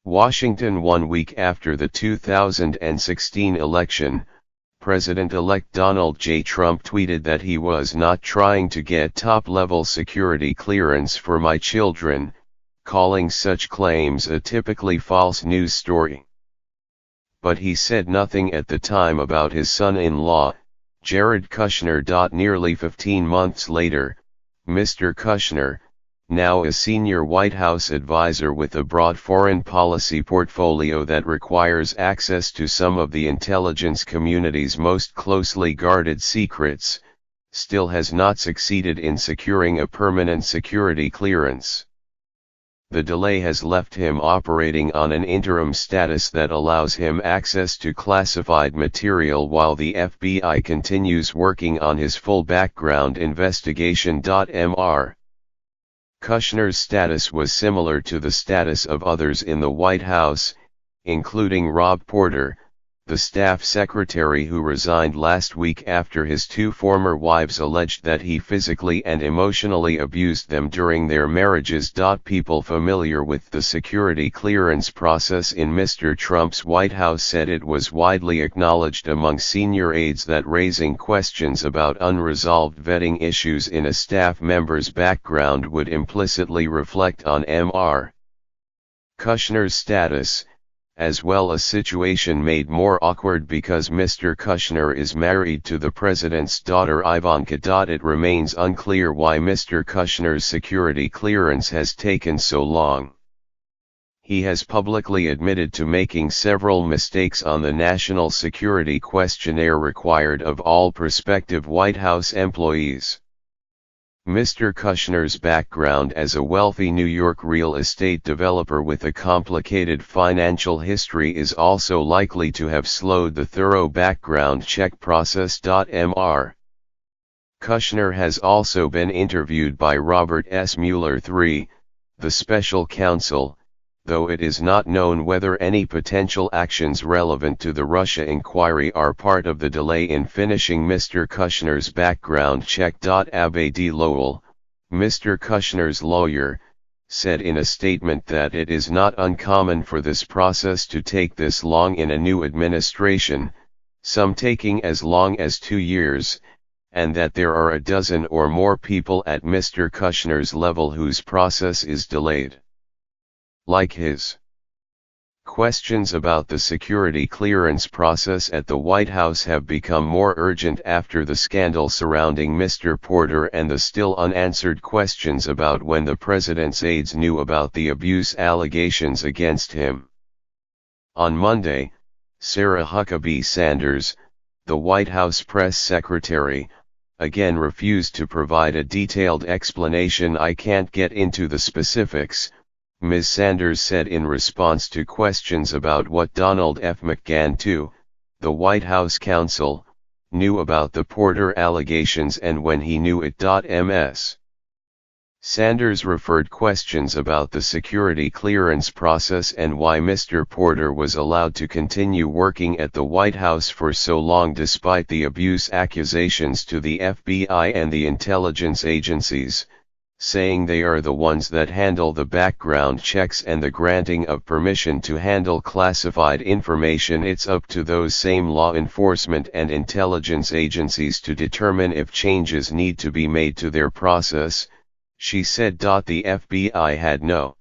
Washington. 1 week after the 2016 election, President-elect Donald J. Trump tweeted that he was not trying to get top-level security clearance for my children, calling such claims a typically false news story. But he said nothing at the time about his son-in-law, Jared Kushner. Nearly 15 months later, Mr. Kushner, now a senior White House advisor with a broad foreign policy portfolio that requires access to some of the intelligence community's most closely guarded secrets, still has not succeeded in securing a permanent security clearance. The delay has left him operating on an interim status that allows him access to classified material while the FBI continues working on his full background investigation. Mr. Kushner's status was similar to the status of others in the White House, including Rob Porter, the staff secretary who resigned last week after his two former wives alleged that he physically and emotionally abused them during their marriages. People familiar with the security clearance process in Mr. Trump's White House said it was widely acknowledged among senior aides that raising questions about unresolved vetting issues in a staff member's background would implicitly reflect on Mr. Kushner's status, as well a situation made more awkward because Mr. Kushner is married to the president's daughter Ivanka. It remains unclear why Mr. Kushner's security clearance has taken so long. He has publicly admitted to making several mistakes on the national security questionnaire required of all prospective White House employees. Mr. Kushner's background as a wealthy New York real estate developer with a complicated financial history is also likely to have slowed the thorough background check process. Mr. Kushner has also been interviewed by Robert S. Mueller III, the special counsel, though it is not known whether any potential actions relevant to the Russia inquiry are part of the delay in finishing Mr. Kushner's background check. Aide Lowell, Mr. Kushner's lawyer, said in a statement that it is not uncommon for this process to take this long in a new administration, some taking as long as 2 years, and that there are a dozen or more people at Mr. Kushner's level whose process is delayed. Like his. Questions about the security clearance process at the White House have become more urgent after the scandal surrounding Mr. Porter and the still unanswered questions about when the president's aides knew about the abuse allegations against him. On Monday, Sarah Huckabee Sanders, the White House press secretary, again refused to provide a detailed explanation. "I can't get into the specifics," Ms. Sanders said in response to questions about what Donald F. McGahn II, the White House counsel, knew about the Porter allegations and when he knew it. Ms. Sanders referred questions about the security clearance process and why Mr. Porter was allowed to continue working at the White House for so long despite the abuse accusations to the FBI and the intelligence agencies, saying they are the ones that handle the background checks and the granting of permission to handle classified information. It's up to those same law enforcement and intelligence agencies to determine if changes need to be made to their process, she said. The FBI had no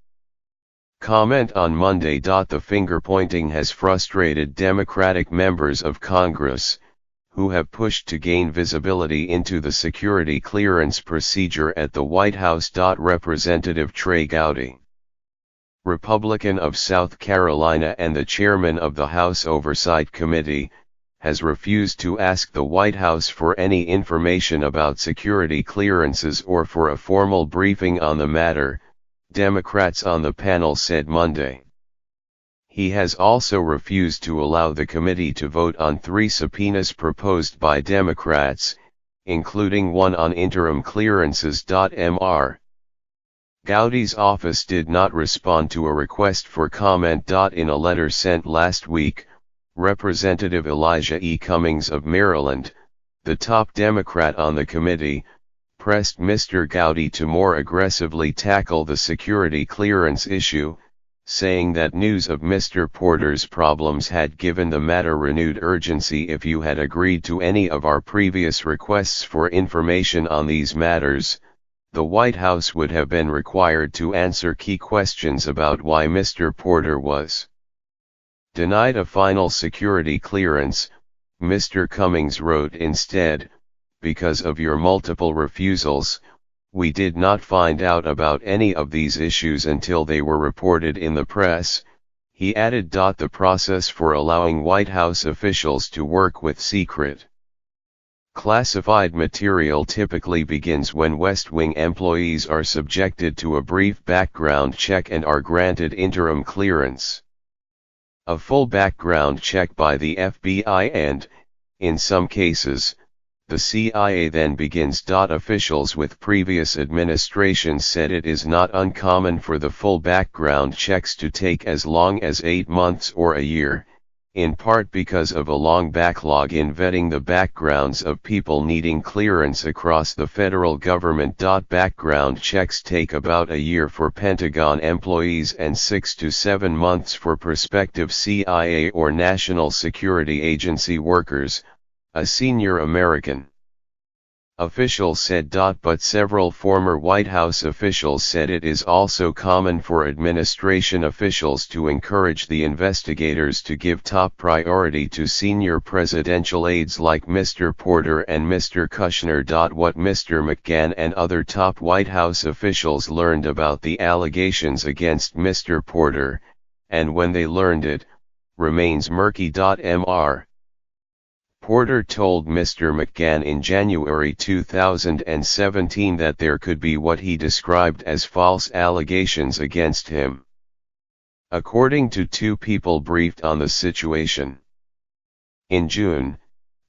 comment on Monday. The finger-pointing has frustrated Democratic members of Congress, who have pushed to gain visibility into the security clearance procedure at the White House. Representative Trey Gowdy, Republican of South Carolina and the chairman of the House Oversight Committee, has refused to ask the White House for any information about security clearances or for a formal briefing on the matter, Democrats on the panel said Monday. He has also refused to allow the committee to vote on 3 subpoenas proposed by Democrats, including one on interim clearances. Mr. Gowdy's office did not respond to a request for comment. In a letter sent last week, Representative Elijah E. Cummings of Maryland, the top Democrat on the committee, pressed Mr. Gowdy to more aggressively tackle the security clearance issue, saying that news of Mr. Porter's problems had given the matter renewed urgency. If you had agreed to any of our previous requests for information on these matters, the White House would have been required to answer key questions about why Mr. Porter was denied a final security clearance. Mr. Cummings wrote instead, "Because of your multiple refusals, we did not find out about any of these issues until they were reported in the press." He added, "The process for allowing White House officials to work with secret classified material typically begins when West Wing employees are subjected to a brief background check and are granted interim clearance. A full background check by the FBI and, in some cases, the CIA then begins. Officials with previous administrations said it is not uncommon for the full background checks to take as long as 8 months or a year, in part because of a long backlog in vetting the backgrounds of people needing clearance across the federal government. Background checks take about a year for Pentagon employees and 6 to 7 months for prospective CIA or National Security Agency workers, a senior American official said. But several former White House officials said it is also common for administration officials to encourage the investigators to give top priority to senior presidential aides like Mr. Porter and Mr. Kushner. What Mr. McGahn and other top White House officials learned about the allegations against Mr. Porter, and when they learned it, remains murky. Mr. Porter told Mr. McGahn in January 2017 that there could be what he described as false allegations against him, according to 2 people briefed on the situation. In June,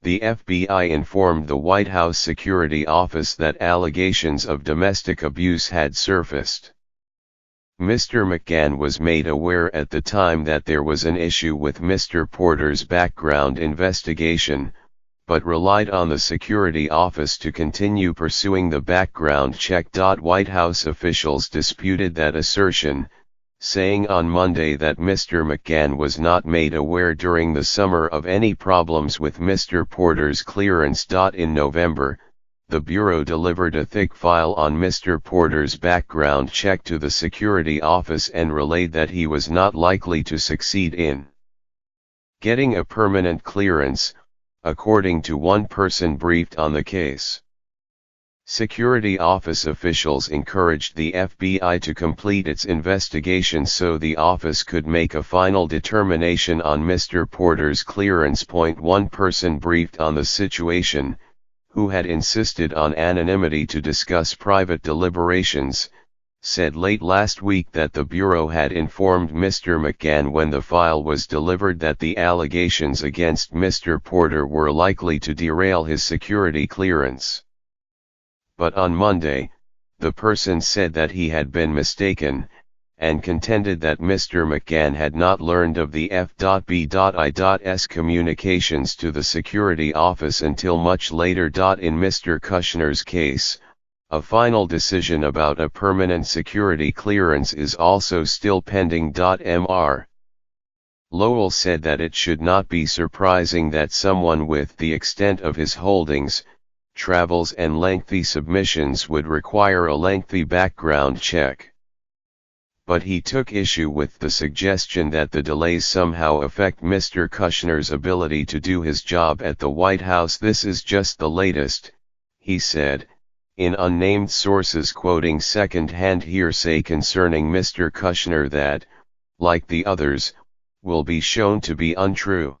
the FBI informed the White House Security Office that allegations of domestic abuse had surfaced. Mr. McGahn was made aware at the time that there was an issue with Mr. Porter's background investigation, but relied on the security office to continue pursuing the background check. White House officials disputed that assertion, saying on Monday that Mr. McGahn was not made aware during the summer of any problems with Mr. Porter's clearance. In November, the Bureau delivered a thick file on Mr. Porter's background check to the security office and relayed that he was not likely to succeed in getting a permanent clearance, according to one person briefed on the case. Security office officials encouraged the FBI to complete its investigation so the office could make a final determination on Mr. Porter's clearance. One person briefed on the situation, who had insisted on anonymity to discuss private deliberations, said late last week that the Bureau had informed Mr. McGahn when the file was delivered that the allegations against Mr. Porter were likely to derail his security clearance. But on Monday, the person said that he had been mistaken, and contended that Mr. McGahn had not learned of the F.B.I.'s communications to the security office until much later. In Mr. Kushner's case, a final decision about a permanent security clearance is also still pending. Mr. Lowell said that it should not be surprising that someone with the extent of his holdings, travels and lengthy submissions would require a lengthy background check. But he took issue with the suggestion that the delays somehow affect Mr. Kushner's ability to do his job at the White House. "This is just the latest," he said, in unnamed sources quoting second-hand hearsay concerning Mr. Kushner that, like the others, will be shown to be untrue.